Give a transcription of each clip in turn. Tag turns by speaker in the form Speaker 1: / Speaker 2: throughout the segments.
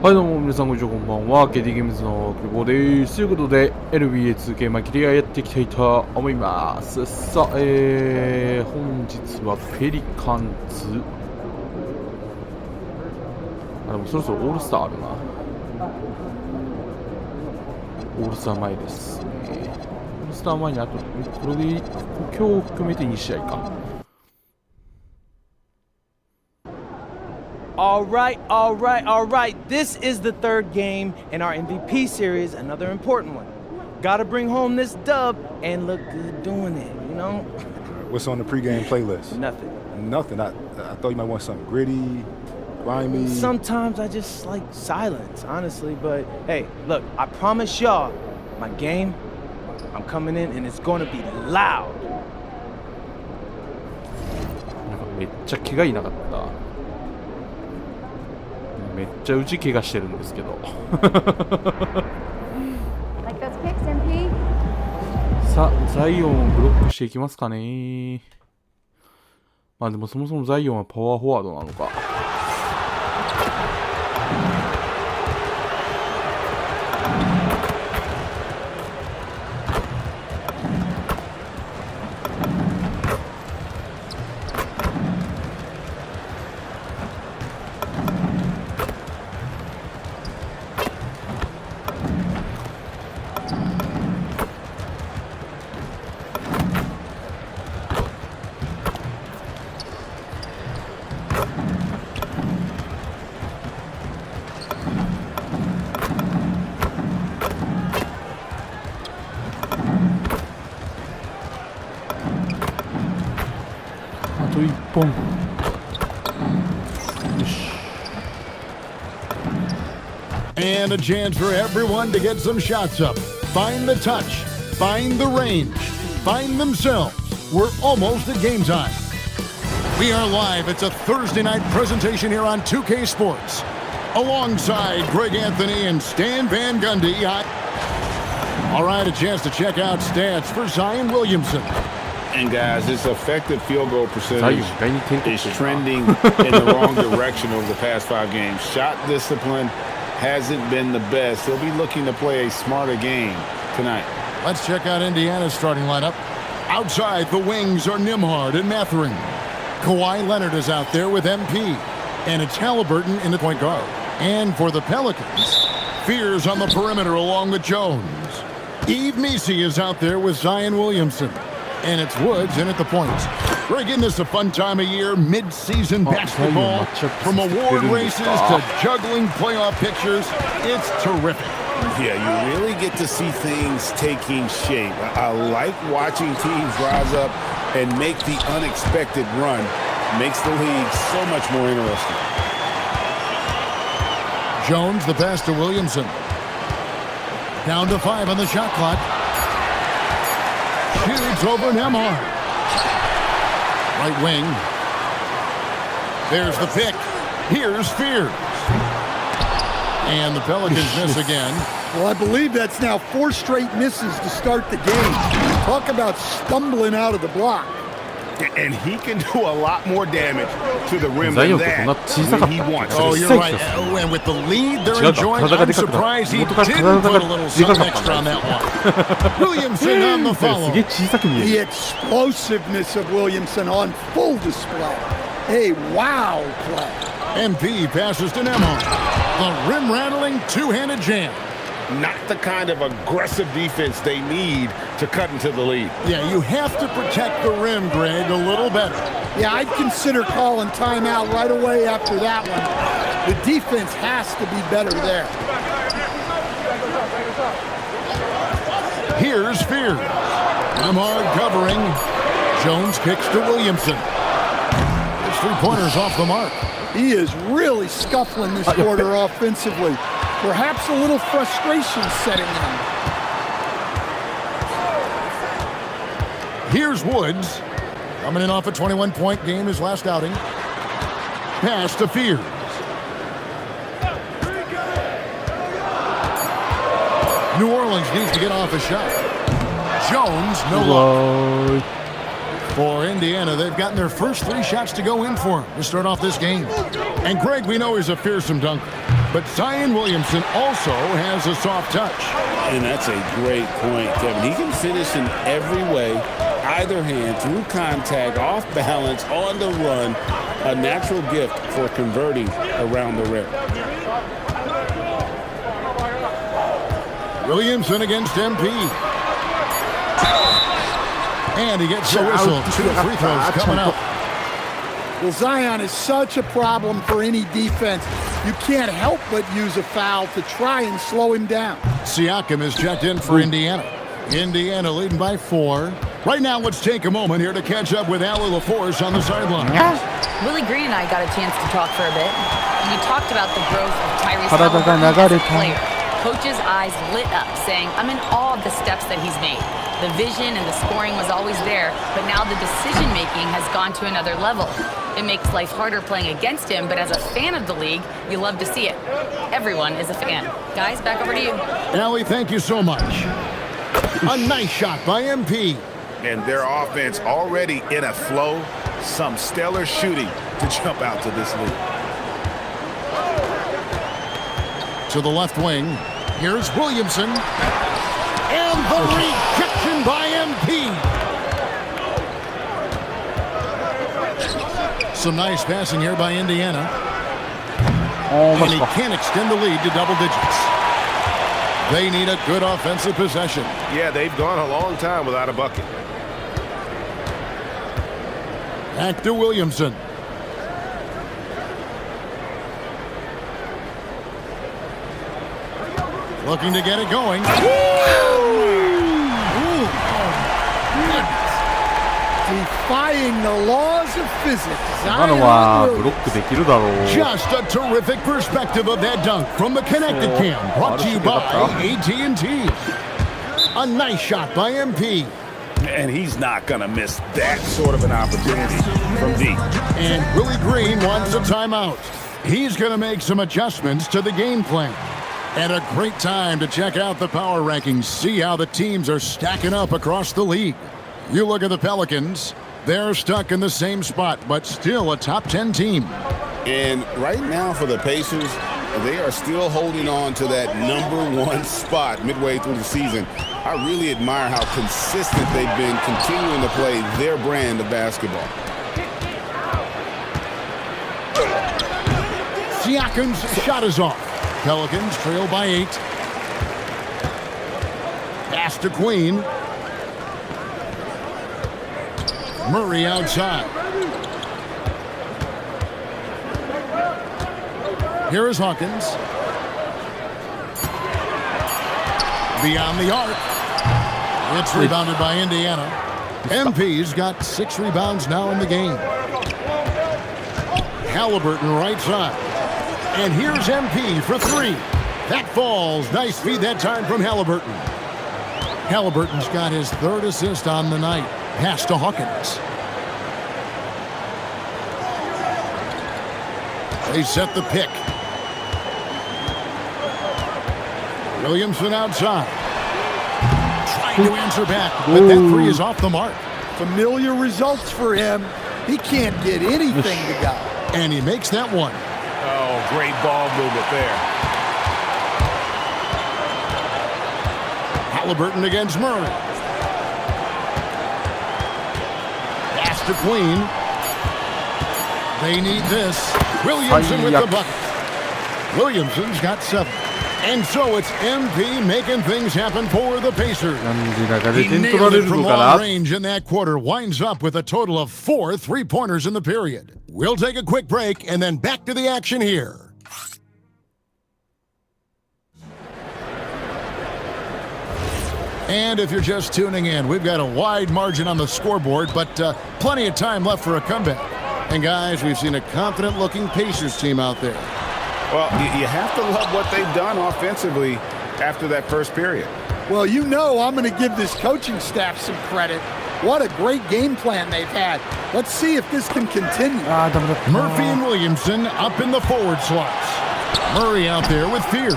Speaker 1: はいどうも皆さんこんにちは、こんばんは。KT ゲームズの久保です。ということで NBA2K マキリアやっていきたいと思います。さあ、本日はペリカンズ、でもそろそろオールスターあるな。オールスター前ですね。オールスター前にあとこれで今日を含めて2試合か。
Speaker 2: All right. This is the third game in our MVP series, another important one. Gotta bring home this dub and look good doing it, you know?
Speaker 3: What's on the pregame playlist?
Speaker 2: Nothing.
Speaker 3: I thought you might want something gritty, grimy.
Speaker 2: Sometimes I just like silence, honestly, but hey, look, I promise y'all, my game, I'm coming in and it's gonna be loud.
Speaker 1: なんかめっちゃ怪我いなかった。めっちゃうち怪我してるんですけどさあ、ザイオンをブロックしていきますかね。まあでもそもそもザイオンはパワーフォワードなのか。あと1本。よし。
Speaker 4: And a chance for everyone to get some shots up. Find the touch. Find the range. Find themselves. We're almost at game time. We are live. It's a Thursday night presentation here on 2K Sports. Alongside Greg Anthony and Stan Van Gundy. All right, a chance to check out stats for Zion Williamson.
Speaker 5: And guys, his effective field goal percentage is trending in the wrong direction over the past 5 games. Shot discipline hasn't been the best. He'll be looking to play a smarter game tonight.
Speaker 4: Let's check out Indiana's starting lineup. Outside the wings are Nembhard and Mathurin. Kawhi Leonard is out there with MP. And it's Halliburton in the point guard. And for the Pelicans, Fears on the perimeter along with Jones. Yves Missi is out there with Zion Williamson. And it's Woods in at the points. Greg, isn't this a fun time of year? Mid-season basketball. From award races to juggling playoff pictures. It's terrific.
Speaker 5: Yeah, you really get to see things taking shape. I like watching teams rise up and make the unexpected run. Makes the league so much more interesting.
Speaker 4: Jones, the pass to Williamson. Down to 5 on the shot clock. Shoots over Nembhard. Right wing. There's the pick. Here's Fears. And the Pelicans miss again.
Speaker 6: Well, I believe that's now 4 straight misses to start the game. Talk about stumbling out of the block.
Speaker 5: And he can do a lot more damage to the rim than that when he wants.
Speaker 4: Oh, you're right. And with the lead they're enjoying, I'm surprised he didn't put a little something extra on that one. Williamson on the follow.
Speaker 6: The explosiveness of Williamson on full display. A wow play.
Speaker 4: MP passes to Nembhard. The rim-rattling two-handed jam.
Speaker 5: Not the kind of aggressive defense they need to cut into the lead.
Speaker 4: Yeah, you have to protect the rim, Greg, a little better.
Speaker 6: Yeah, I'd consider calling timeout right away after that one. The defense has to be better there.
Speaker 4: Here's Fears. Nembhard covering. Jones kicks to Williamson. His 3-pointers off the mark.
Speaker 6: He is really scuffling this quarter offensively. Perhaps a little frustration setting in.
Speaker 4: Here's Woods. Coming in off a 21-point game his last outing. Pass to Fears. New Orleans needs to get off a shot. Jones, no luck. For Indiana, they've gotten their first 3 shots to go in for him to start off this game. And Greg, we know he's a fearsome dunker. but Zion Williamson also has a soft touch.
Speaker 5: And that's a great point, Kevin. He can finish in every way, either hand, through contact, off balance, on the run. A natural gift for converting around the rim.
Speaker 4: Williamson against MP. And he gets the whistle. 2 free throws coming up.
Speaker 6: Well, Zion is such a problem for any defense. You can't help but use a foul to try and slow him down.
Speaker 4: Siakam is checked in for Indiana. Indiana leading by 4. Right now, let's take a moment here to catch up with Allie LaForce on the sideline.
Speaker 7: Willie Green and I got a chance to talk for a bit. And you talked about the growth of Tyrese Halliburton as a player. Coach's eyes lit up, saying, I'm in awe of the steps that he's made. The vision and the scoring was always there, but now the decision-making has gone to another level. It makes life harder playing against him, but as a fan of the league, you love to see it. Everyone is a fan. Guys, back over to you.
Speaker 4: Allie, thank you so much. A nice shot by MP.
Speaker 5: And their offense already in a flow. Some stellar shooting to jump out to this lead.
Speaker 4: To the left wing. Here's Williamson. And the rejection by MP. Some nice passing here by Indiana. And he can't extend the lead to double digits. They need a good offensive possession.
Speaker 5: Yeah, they've gone a long time without a bucket.
Speaker 4: Back to Williamson. Looking to get it going.
Speaker 6: Defying the laws of physics.
Speaker 1: 今のはブロックできるだろう。
Speaker 4: Just a terrific perspective of that dunk from the connected cam. Brought to you by AT&T. A nice shot by MP.
Speaker 5: And he's not going to miss that sort of an opportunity from deep.
Speaker 4: And Willie Green wants a timeout. He's going to make some adjustments to the game plan. And a great time to check out the power rankings, see how the teams are stacking up across the league. You look at the Pelicans, they're stuck in the same spot, but still a top 10 team.
Speaker 5: And right now for the Pacers, they are still holding on to that #1 spot midway through the season. I really admire how consistent they've been continuing to play their brand of basketball.
Speaker 4: Siakam's shot is off. Pelicans trail by 8. Pass to Queen. Murray outside. Here is Hawkins. Beyond the arc. It's rebounded by Indiana. MP's got 6 rebounds now in the game. Halliburton right side. And here's MP for 3. That falls. Nice feed that time from Halliburton. Halliburton's got his 3rd assist on the night. Pass to Hawkins. They set the pick. Williamson outside. Trying to answer back, but that 3 is off the mark.
Speaker 6: Familiar results for him. He can't get anything to go.
Speaker 4: And he makes that one.
Speaker 5: Oh, great ball movement there.
Speaker 4: Halliburton against Murray. Pass to Queen. They need this. Williamson with the bucket. Williamson's got 7. And so it's MP making things happen for the Pacers. He nailed it from long range in that quarter. Winds up with a total of 4 3-pointers in the period. We'll take a quick break and then back to the action here. And if you're just tuning in, we've got a wide margin on the scoreboard, but plenty of time left for a comeback. And guys, we've seen a confident-looking Pacers team out there.
Speaker 5: Well, you have to love what they've done offensively after that first period.
Speaker 6: Well, you know I'm going to give this coaching staff some credit. What a great game plan they've had. Let's see if this can continue.
Speaker 4: Murphy and Williamson up in the forward slots. Murray out there with Fears.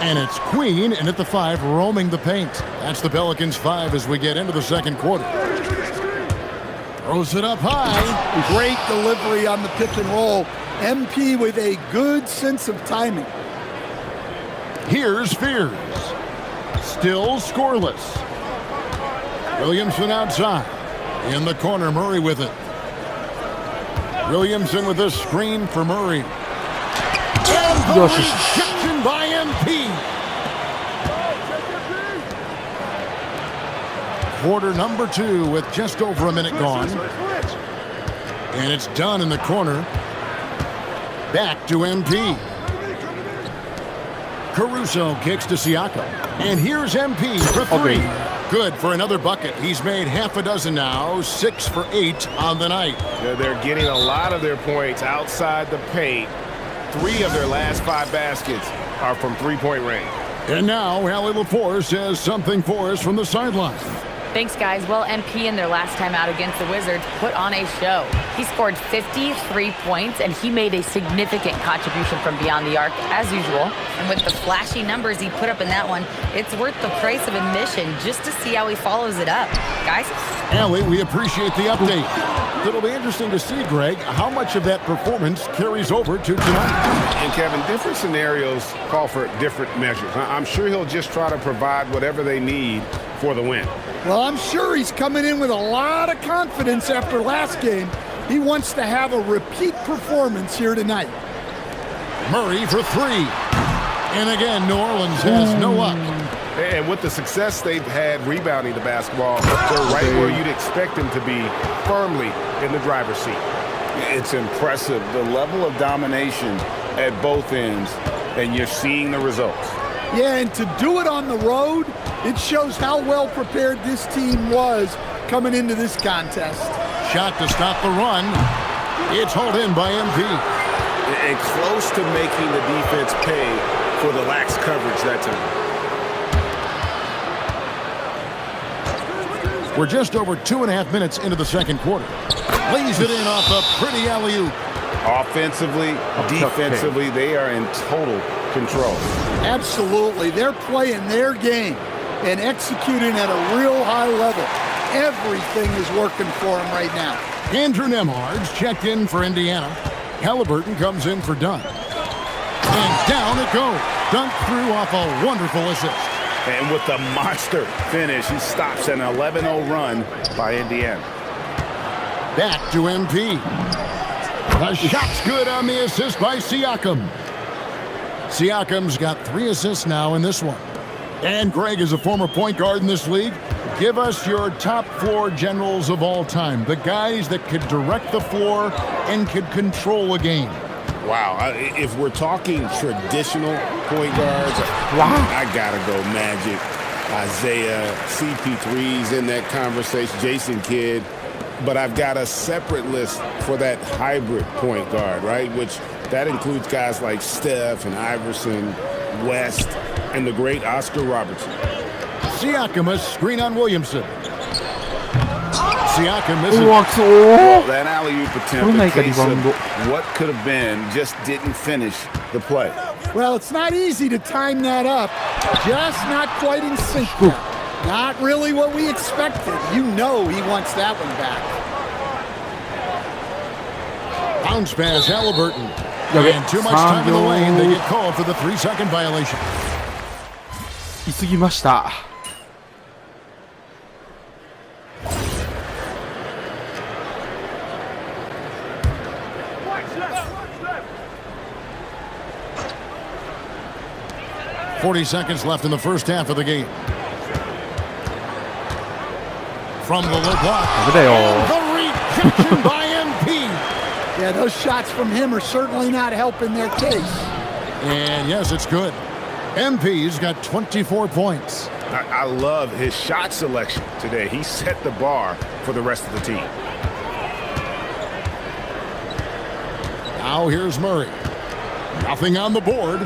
Speaker 4: And it's Queen in at the 5 roaming the paint. That's the Pelicans 5 as we get into the second quarter. Throws it up high.
Speaker 6: Great delivery on the pick and roll. MP with a good sense of timing.
Speaker 4: Here's Fears. Still scoreless. Williamson outside. In the corner, Murray with it. Williamson with a screen for Murray. And the rejection by MP. Quarter number 2 with just over a minute gone. And it's done in the corner. Back to MP. Caruso kicks to Siakam. And here's MP for 3. Good for another bucket. He's made half a dozen now, 6 for 8 on the night.
Speaker 5: They're getting a lot of their points outside the paint. 3 of their last 5 baskets are from three-point range.
Speaker 4: And now Allie LaForce has something for us from the sideline.
Speaker 7: Thanks, guys. Well, MP in their last time out against the Wizards put on a show. He scored 53 points, and he made a significant contribution from beyond the arc, as usual. And with the flashy numbers he put up in that one, it's worth the price of admission just to see how he follows it up. Guys?
Speaker 4: Allie, we appreciate the update. It'll be interesting to see, Greg, how much of that performance carries over to tonight.
Speaker 5: And, Kevin, different scenarios call for different measures. I'm sure he'll just try to provide whatever they need for the win.
Speaker 6: Well, I'm sure he's coming in with a lot of confidence after last game. He wants to have a repeat performance here tonight.
Speaker 4: Murray for 3. And again, New Orleans has no luck.
Speaker 5: And with the success they've had rebounding the basketball, they're right where you'd expect them to be, firmly in the driver's seat. It's impressive, the level of domination at both ends, and you're seeing the results.
Speaker 6: Yeah, and to do it on the road, it shows how well prepared this team was coming into this contest.
Speaker 4: Shot to stop the run. It's hauled in by MP.
Speaker 5: And close to making the defense pay for the lax coverage that time.
Speaker 4: We're just over 2.5 minutes into the second quarter. Lays it in off a pretty alley-oop.
Speaker 5: Offensively, defensively, they are in total control.
Speaker 6: Absolutely. They're playing their game and executing at a real high level. Everything is working for them right now.
Speaker 4: Andrew Nembhard's checked in for Indiana. Halliburton comes in for Dunn. And down it goes. Dunk through off a wonderful assist.
Speaker 5: And with the monster finish, he stops an 11-0 run by Indiana.
Speaker 4: Back to MP. The shot's good on the assist by Siakam. Siakam's got 3 assists now in this one. And Greg is a former point guard in this league. Give us your top floor generals of all time. The guys that could direct the floor and could control a game.
Speaker 5: Wow. If we're talking traditional point guards, I gotta go Magic, Isaiah, CP3's in that conversation, Jason Kidd. But I've got a separate list for that hybrid point guard, right? Which that includes guys like Steph and Iverson, West, and the great Oscar Robertson.
Speaker 4: Siakam, a screen on Williamson. Siakam misses.
Speaker 5: Well, that alley-oop attempt, a case of what could have been, just didn't finish the play.
Speaker 6: Well, it's not easy to time that up. Just not quite in sync now. Not really what we expected. You know he wants that one back.
Speaker 4: Bounce pass, Halliburton. And too much time in the lane. They get called for the 3-second violation.
Speaker 1: いすぎました。
Speaker 4: 40 seconds left in the first half of the game. From the low block. And the rejection by MP.
Speaker 6: Yeah, those shots from him are certainly not helping their case.
Speaker 4: And yes, it's good. MP's got 24 points.
Speaker 5: I love his shot selection today. He set the bar for the rest of the team.
Speaker 4: Now here's Murray. Nothing on the board.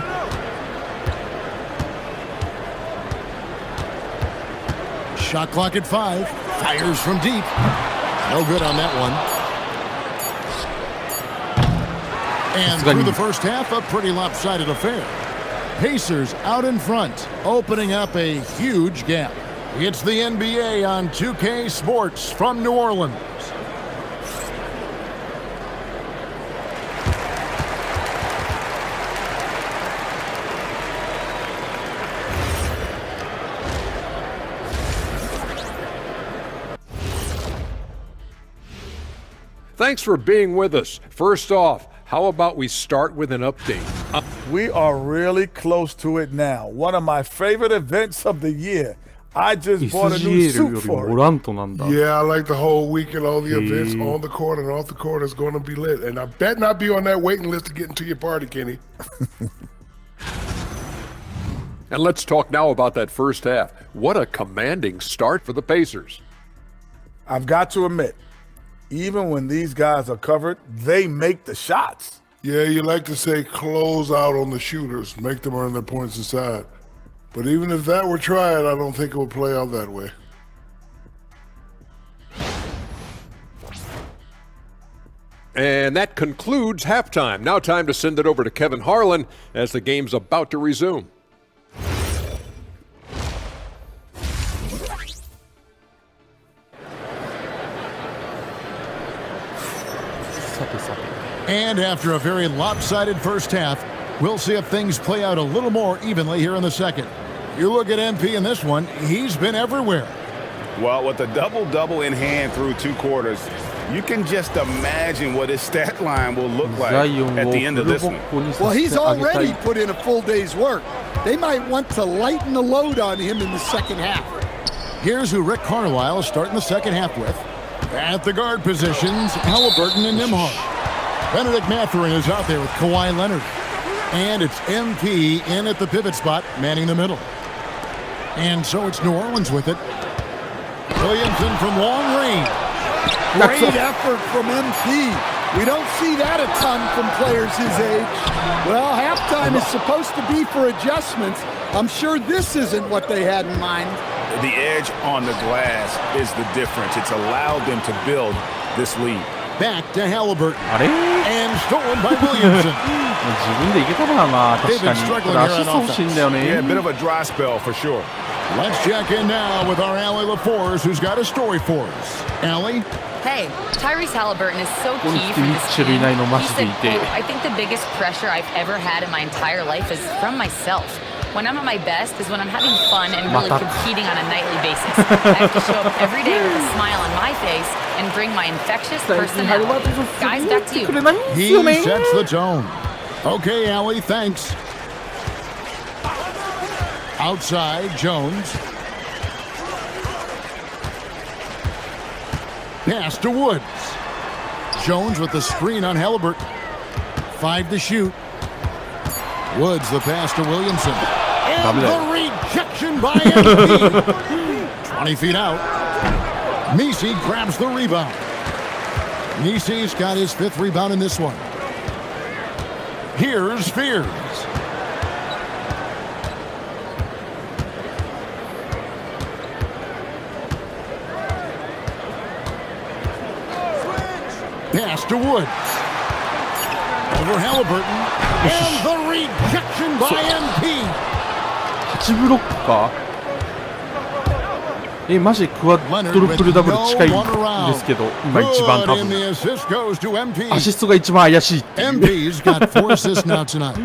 Speaker 4: Shot clock at 5. Fires from deep. No good on that one. And through the first half, a pretty lopsided affair. Pacers out in front, opening up a huge gap. It's the NBA on 2K Sports from New Orleans.
Speaker 8: Thanks for being with us. First off, how about we start with an update?
Speaker 9: We are really close to it now. One of my favorite events of the year. I just bought a new
Speaker 1: SGL
Speaker 9: suit
Speaker 1: より
Speaker 9: for
Speaker 1: モ
Speaker 9: it.
Speaker 1: ラントなんだ。
Speaker 10: Yeah, I like the whole week and all the events on the court and off the court is going to be lit. And I bet not be on that waiting list to get into your party, Kenny.
Speaker 8: And let's talk now about that first half. What a commanding start for the Pacers.
Speaker 9: I've got to admit, even when these guys are covered, they make the shots.
Speaker 10: Yeah, you like to say close out on the shooters, make them earn their points inside. But even if that were tried, I don't think it would play out that way.
Speaker 8: And that concludes halftime. Now time to send it over to Kevin Harlan as the game's about to resume.
Speaker 4: And after a very lopsided first half, we'll see if things play out a little more evenly here in the second. You look at MP in this one, he's been everywhere.
Speaker 5: Well, with a double-double in hand through 2 quarters, you can just imagine what his stat line will look like at the end of this one.
Speaker 6: Well, he's already put in a full day's work. They might want to lighten the load on him in the second half.
Speaker 4: Here's who Rick Carlisle is starting the second half with. At the guard positions, Halliburton and Nembhard. Benedict Mathurin is out there with Kawhi Leonard. And it's MP in at the pivot spot, manning the middle. And so it's New Orleans with it. Williamson from long range.
Speaker 6: Great effort from MP. We don't see that a ton from players his age. Well, halftime is supposed to be for adjustments. I'm sure this isn't what they had in mind.
Speaker 5: The edge on the glass is the difference. It's allowed them to build this lead.
Speaker 4: Back to Halliburton.
Speaker 1: あれ
Speaker 4: And stolen by Williamson.
Speaker 1: 自分でいけたな、まあ確かに。これ足そうしいんだよね。
Speaker 5: Yeah, a bit of a dry spell for sure.
Speaker 4: Let's check in now with our Allie LaForce, who's got a story for us. Allie?
Speaker 7: Hey, Tyrese Halliburton is so key for this team. He said, quote, I think the biggest pressure I've ever had in my entire life is from myself. When I'm at my best is when I'm having fun and really competing on a nightly basis. I have to show up every day with a smile on my face and bring my infectious personality. Guys, back to you.
Speaker 4: He sets the tone. Okay, Allie, thanks. Outside, Jones. Pass to Woods. Jones with the screen on Halliburton. 5 to shoot. Woods the pass to Williamson. And the rejection by MP. 20 feet out. Messi grabs the rebound. Messi's got his 5th rebound in this one. Here's Spears. Pass to Woods. Over Halliburton. And the rejection by MP.
Speaker 1: 8ブロックかマジクワッドルプルダブル近いんですけど、今一番多分アシストが一番怪しいっていう
Speaker 4: MP's got 4 assists now tonight.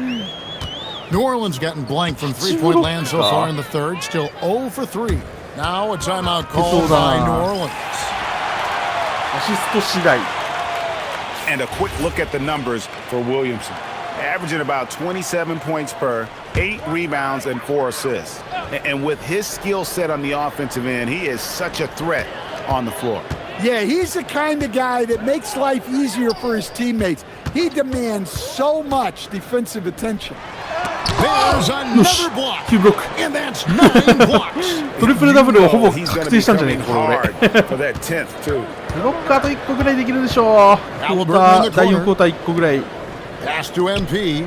Speaker 4: New Orleans gotten blank from 3-point land so far in the third, still 0 for 3. Now a timeout called by New Orleans.
Speaker 1: アシスト次第
Speaker 5: And a quick look at the numbers for Williamson. Averaging about 27 points per, 8 rebounds, and 4 assists. And with his skill set on the offensive end, he is such a threat on the floor.
Speaker 6: Yeah, he's the kind of guy that makes life easier for his teammates. He demands so much defensive attention.
Speaker 4: There's another block.
Speaker 1: 9ブロック
Speaker 4: And that's 9 blocks.
Speaker 1: トリプルダブルをほぼ確定したんじゃないかこれ俺
Speaker 5: for that 10th too.
Speaker 1: ブロックあと1個ぐらいできるでしょうクォーター第4クォーター1個ぐらい
Speaker 4: Pass to MP.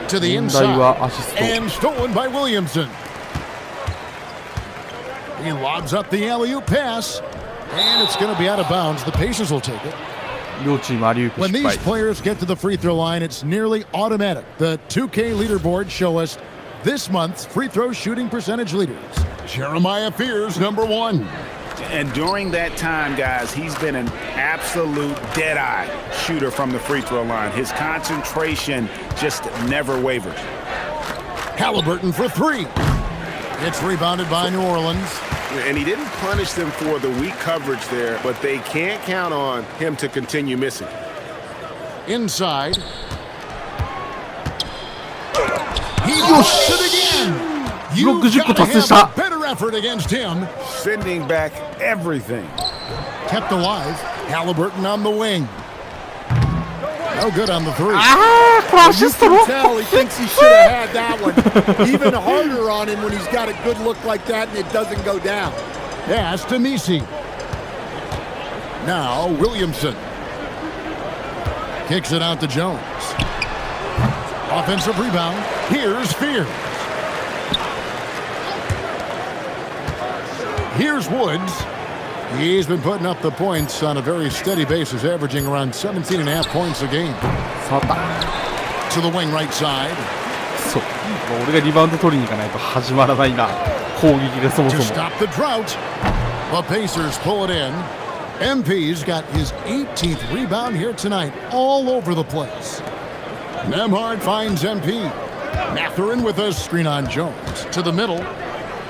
Speaker 4: To the
Speaker 1: 問題
Speaker 4: inside.
Speaker 1: はアシスト
Speaker 4: And stolen by Williamson. He lobs up the alley-oop pass. And it's going to be out of bounds. The Pacers will take it.
Speaker 1: 両チームアリウープ
Speaker 4: When
Speaker 1: 失
Speaker 4: these
Speaker 1: 敗
Speaker 4: players get to the free throw line, it's nearly automatic. The 2K leaderboards show us this month's free throw shooting percentage leaders. Jeremiah Fears, number 1.
Speaker 5: And during that time, guys, he's been an absolute dead-eye shooter from the free throw line. His concentration just never wavers.
Speaker 4: Halliburton for 3. It's rebounded by New Orleans.
Speaker 5: And he didn't punish them for the weak coverage there, but they can't count on him to continue missing.
Speaker 4: Inside. He lost it again. You've got to have a better effort against him.
Speaker 5: Sending back everything.
Speaker 4: Kept alive. Halliburton on the wing. No good on the three.
Speaker 6: You can tell he thinks he should have had that one. Even harder on him when he's got a good look like that and it doesn't go down.
Speaker 4: Pass to Misi. Now Williamson. Kicks it out to Jones. Offensive rebound. Here's Fears. Here's Woods. He's been putting up the points on a very steady basis, averaging around 17.5 points a game. To the wing right side.
Speaker 1: そう。俺がリバウンド取りに行かないと始まらないな。攻撃がそもそ
Speaker 4: To
Speaker 1: も。
Speaker 4: stop the drought. The Pacers pull it in. MP's got his 18th rebound here tonight, all over the place. Nembhard finds MP. Mathurin with a screen on Jones. To the middle.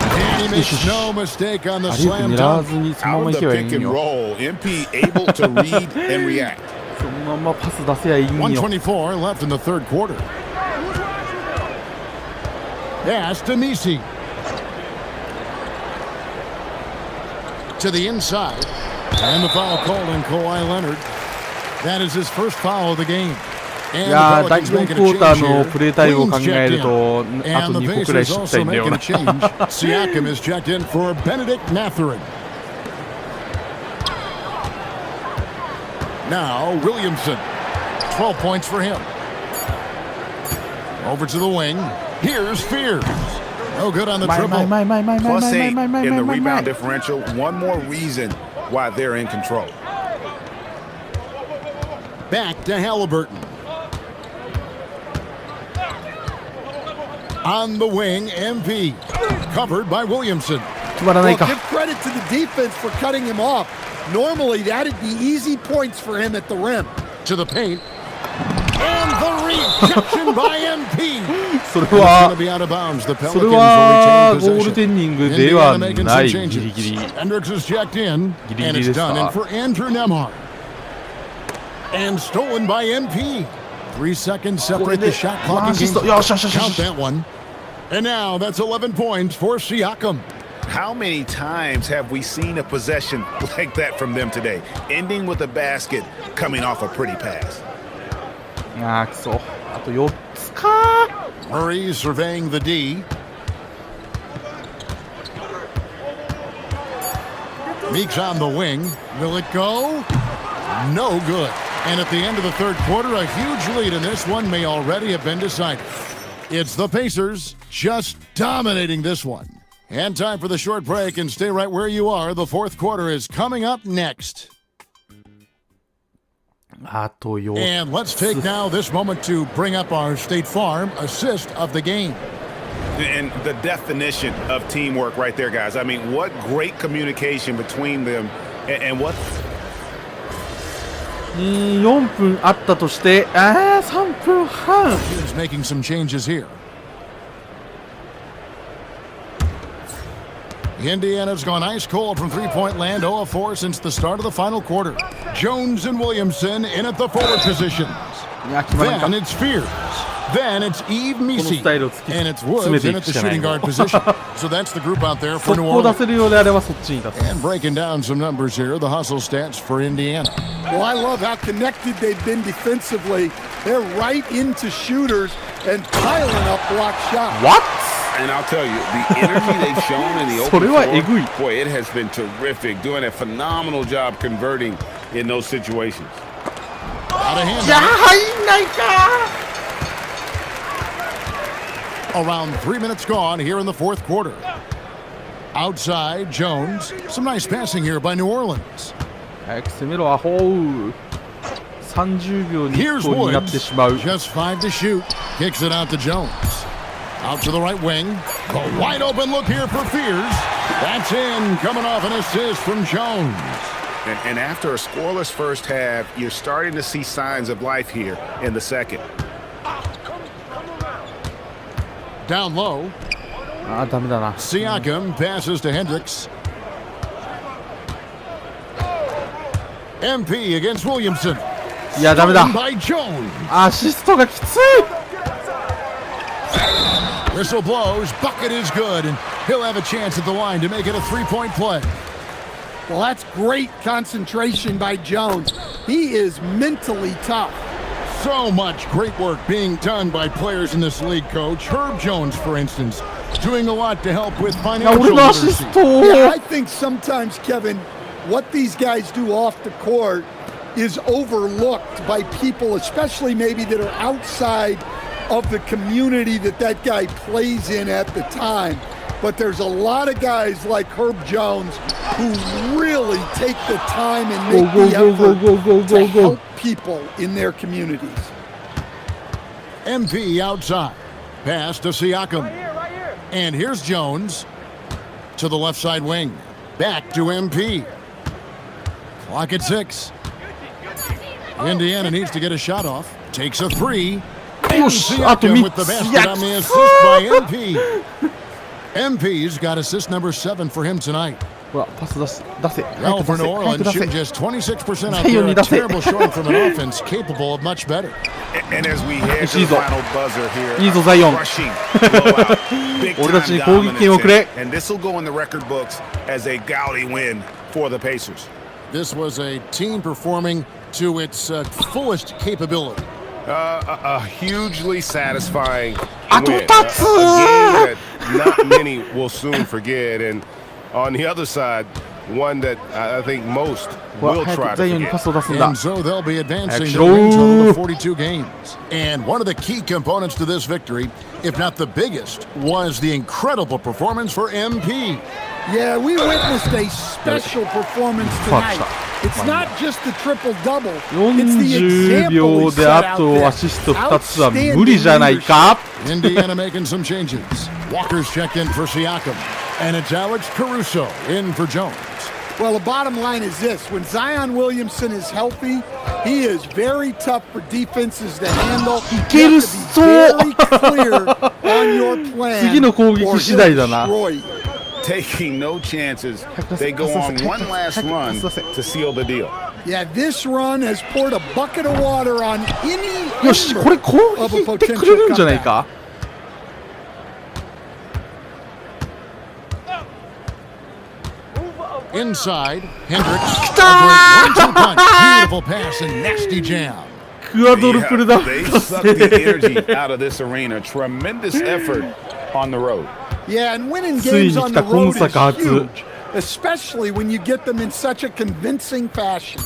Speaker 4: And he makes no mistake on the slam dunk.
Speaker 5: Out of the pick and roll, MP able to read and react.
Speaker 1: そのままパス出せやいいんよ。
Speaker 4: 124 left in the third quarter. Pass to Misi. To the inside. And the foul called on Kawhi Leonard. That is his first foul of the game.
Speaker 1: いやー、第4クォーターのプレータイムを考えると、あと2個くらい知ったいんだよな。
Speaker 4: Siakam is checked in for Benedict Mathurin. Now Williamson. 12 points for him. Over to the wing. Here's Fears. No good on the triple.
Speaker 5: Plus 8 in the rebound differential. One more reason why they're in control.
Speaker 4: Back to Halliburton. On the wing, MP. Covered by Williamson.
Speaker 6: Well, give credit to the defense for cutting him off. Normally, that'd be easy points for him at the rim.
Speaker 4: To the paint. And the rejection by MP.
Speaker 1: それは
Speaker 4: Be out of bounds. The
Speaker 1: それ
Speaker 4: Pelicans
Speaker 1: は
Speaker 4: will
Speaker 1: ゴ
Speaker 4: retain
Speaker 1: ールデ
Speaker 4: possession.
Speaker 1: ンニングでは
Speaker 4: Indiana making
Speaker 1: な
Speaker 4: some
Speaker 1: い。ギ
Speaker 4: changes.
Speaker 1: リギリ。
Speaker 4: Hendricks is checked in.
Speaker 1: Giddy
Speaker 4: And
Speaker 1: giddy
Speaker 4: it's done in
Speaker 1: でした。
Speaker 4: for Andrew Nembhard. And stolen by MP. 3 seconds separate the shot clock and game. Count that one. And now that's 11 points for Siakam.
Speaker 5: How many times have we seen a possession like that from them today? Ending with a basket, coming off a pretty pass.
Speaker 1: あーくそ。あと4つか。
Speaker 4: Murray surveying the D. Meeks on the wing. Will it go? No good. And at the end of the third quarter, a huge lead in this one may already have been decided. It's the Pacers just dominating this one. And time for the short break, and stay right where you are. The fourth quarter is coming up next.
Speaker 1: あと4つ。
Speaker 4: And let's take now this moment to bring up our State Farm assist of the game.
Speaker 5: And the definition of teamwork right there, guys. I mean, what great communication between them and what...
Speaker 1: 4分あったとして、3分半。
Speaker 4: He's making some changes here. Indiana's gone ice cold from three-point land, 0 of 4 since the start of the final quarter. Jones and Williamson in at the forward positions. Then it's Fears. Then it's Eve Misi. And it's Woods in at the shooting guard position. So that's the group out there for New Orleans. And breaking down some numbers here, the hustle stats for Indiana.
Speaker 6: Well, I love how connected they've been defensively. They're right into shooters and piling up block shots.
Speaker 1: What?
Speaker 5: And I'll tell you, the energy they've shown in the open floor, boy, it has been terrific. Doing a phenomenal job converting in those situations.
Speaker 4: Out of hand. Around 3 minutes gone here in the fourth quarter. Outside, Jones. Some nice passing here by New Orleans.
Speaker 1: 早く攻めろ、アホー。30秒に1
Speaker 4: Here's
Speaker 1: 個になってしまう。
Speaker 4: Woods. Just 5 to shoot. Kicks it out to Jones. Out to the right wing. A wide open look here for Fears. That's in. Coming off an assist from Jones.
Speaker 5: And after a scoreless first half, you're starting to see signs of life here in the second.
Speaker 4: Down low.
Speaker 1: Ah, ダメだな。
Speaker 4: Siakam passes to Hendricks. MP against Williamson.
Speaker 1: いやダメだ
Speaker 4: Stolen by Jones.
Speaker 1: アシストがきつい
Speaker 4: Whistle blows, bucket is good, and he'll have a chance at the line to make it a three-point play.
Speaker 6: Well, that's great concentration by Jones. He is mentally tough.
Speaker 4: So much great work being done by players in this league, Coach. Herb Jones, for instance, doing a lot to help with
Speaker 1: いや
Speaker 4: financial
Speaker 1: 俺のアシス
Speaker 4: literacy.
Speaker 1: ト
Speaker 6: Yeah, I think sometimes, Kevin, what these guys do off the court is overlooked by people, especially maybe that are outside of the community that that guy plays in at the time. But there's a lot of guys like Herb Jones who really take the time and make the effort to help people in their communities.
Speaker 4: MP outside. Pass to Siakam. And here's Jones to the left side wing. Back to MP. Clock at 6. Indiana needs to get a shot off. Takes a three. And Siakam with the basket on the assist by MP. MP's got assist number 7 for him tonight.
Speaker 1: ほらパス出せ
Speaker 4: Well, for New
Speaker 1: 早く
Speaker 4: Orleans,
Speaker 1: 出せ
Speaker 4: shooting just 26% out there, a terrible showing from an offense capable of much better.
Speaker 11: And as we head to the final buzzer here,
Speaker 1: いいぞザイオン
Speaker 11: rushing blowout, big
Speaker 1: 俺たち
Speaker 11: time
Speaker 1: に攻撃権をくれ
Speaker 11: dominance, and this will go in the record books as a gaudy win for the Pacers.
Speaker 4: This was a team performing to its fullest capability.
Speaker 11: A hugely satisfying
Speaker 1: Ah,
Speaker 11: win. A game
Speaker 1: 立つ
Speaker 11: that not many will soon forget, and on the other side, one that I think most
Speaker 1: ほら
Speaker 11: will
Speaker 1: 早
Speaker 11: try
Speaker 1: くザ
Speaker 11: to
Speaker 1: イオンに
Speaker 11: forget.
Speaker 1: パスを出すんだ
Speaker 4: And so they'll be advancing
Speaker 1: Action.
Speaker 4: to a win total of 42 games. And one of the key components to this victory, if not the biggest, was the incredible performance for MP.
Speaker 6: Yeah, we witnessed a special performance tonight. It's not just the triple-double. It's the
Speaker 1: 40
Speaker 6: example
Speaker 1: 秒
Speaker 6: he
Speaker 1: で
Speaker 6: set
Speaker 1: あ
Speaker 6: out
Speaker 1: と
Speaker 6: there.
Speaker 1: アシスト2つは無理じゃない
Speaker 6: Outstanding
Speaker 1: か
Speaker 4: Indiana making some changes. Walker's checked in for Siakam. And it's Alex Caruso in for Jones.
Speaker 6: Well, the bottom line is this. When Zion Williamson is healthy, he is very tough for defenses to handle. You have to be very clear on your plan
Speaker 1: 次の攻撃
Speaker 6: or
Speaker 1: 次
Speaker 6: he'll
Speaker 1: 第だな
Speaker 6: destroy you.
Speaker 11: Taking no chances, they go on one last run to seal the deal.
Speaker 6: Yeah, this run has poured a bucket of water on any
Speaker 1: よしこれ攻
Speaker 6: of
Speaker 1: 撃
Speaker 6: a
Speaker 1: いってく
Speaker 6: potential
Speaker 1: れるんじゃない
Speaker 6: comeback.
Speaker 1: か
Speaker 4: Inside, Hendricks. A great 1-2 punch. Beautiful pass and nasty jam.
Speaker 1: クアドルプルダブ
Speaker 11: They
Speaker 1: ル達
Speaker 11: suck the
Speaker 1: 成
Speaker 11: energy out of this arena. Tremendous effort on the road.
Speaker 6: Yeah, and winning
Speaker 1: ついに
Speaker 6: games
Speaker 1: 来
Speaker 6: on
Speaker 1: た
Speaker 6: the
Speaker 1: 今
Speaker 6: road
Speaker 1: 作
Speaker 6: is
Speaker 1: 初
Speaker 6: huge, especially when you get them in such a convincing fashion.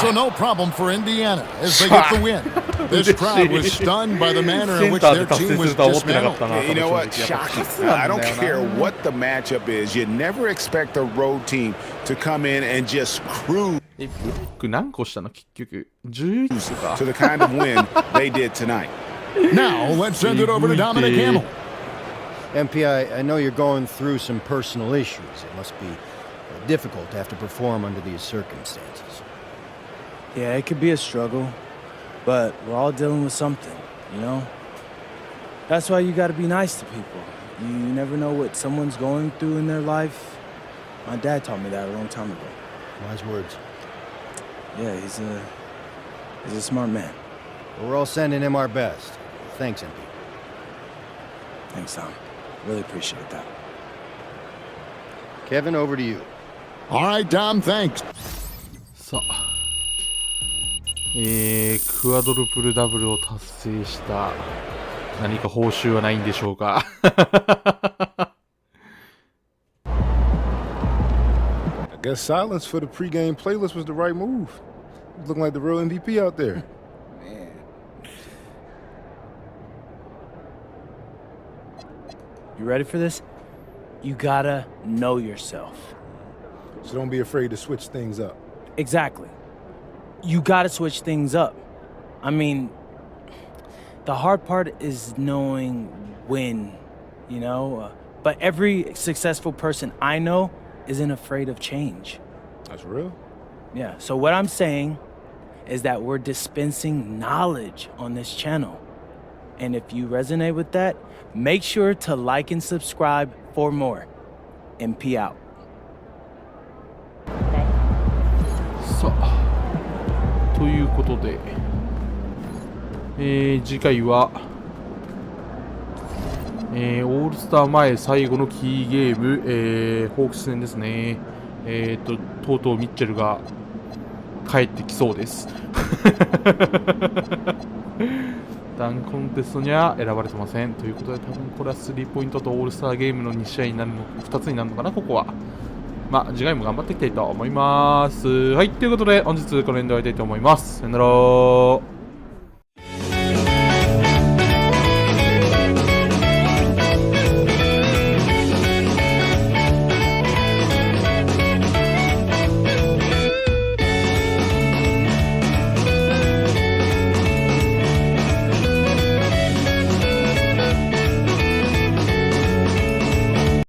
Speaker 4: So no problem for Indiana as they get the win. This crowd was stunned by the manner in which their team was dismantled.
Speaker 11: You know what? Shocking. I don't care what the matchup is. You never expect a road team to come in and just cruise
Speaker 1: ブロック何個したの結局11か
Speaker 11: to the kind of win they did tonight.
Speaker 4: Now let's send it over to Dominic Hamill.
Speaker 12: MP, I know you're going through some personal issues. It must be difficult to have to perform under these circumstances.
Speaker 2: Yeah, it could be a struggle, but we're all dealing with something, you know? That's why you gotta be nice to people. You never know what someone's going through in their life. My dad taught me that a long time ago.
Speaker 12: Wise words.
Speaker 2: Yeah, he's a smart man.
Speaker 12: Well, we're all sending him our best. Thanks, MP.
Speaker 2: Thanks, Tom. Really appreciate that.
Speaker 12: Kevin, over to you.
Speaker 4: All right, Dom, thanks.
Speaker 1: さあクアドルプルダブルを達成した何か報酬はないんでしょうか
Speaker 3: I guess silence for the pregame playlist was the right move. Looking like the real MVP out there.
Speaker 2: You ready for this? You gotta know yourself.
Speaker 3: So don't be afraid to switch things up.
Speaker 2: Exactly. You gotta switch things up. I mean, the hard part is knowing when, you know? But every successful person I know isn't afraid of change.
Speaker 3: That's real?
Speaker 2: Yeah, so what I'm saying is that we're dispensing knowledge on this channel. And if you resonate with that, make sure to like and subscribe for more. MP out.
Speaker 1: さあ、ということで、次回は、オールスター前最後のキーゲーム、ホークス戦ですね。とうとうミッチェルが帰ってきそうです。ダンコンテストには選ばれてません。ということで、多分これはスリーポイントとオールスターゲームの2試合になるの、2つになるのかな、ここは。まあ、次回も頑張っていきたいと思います。はい、ということで、本日この辺で終わりたいと思います。さよなら。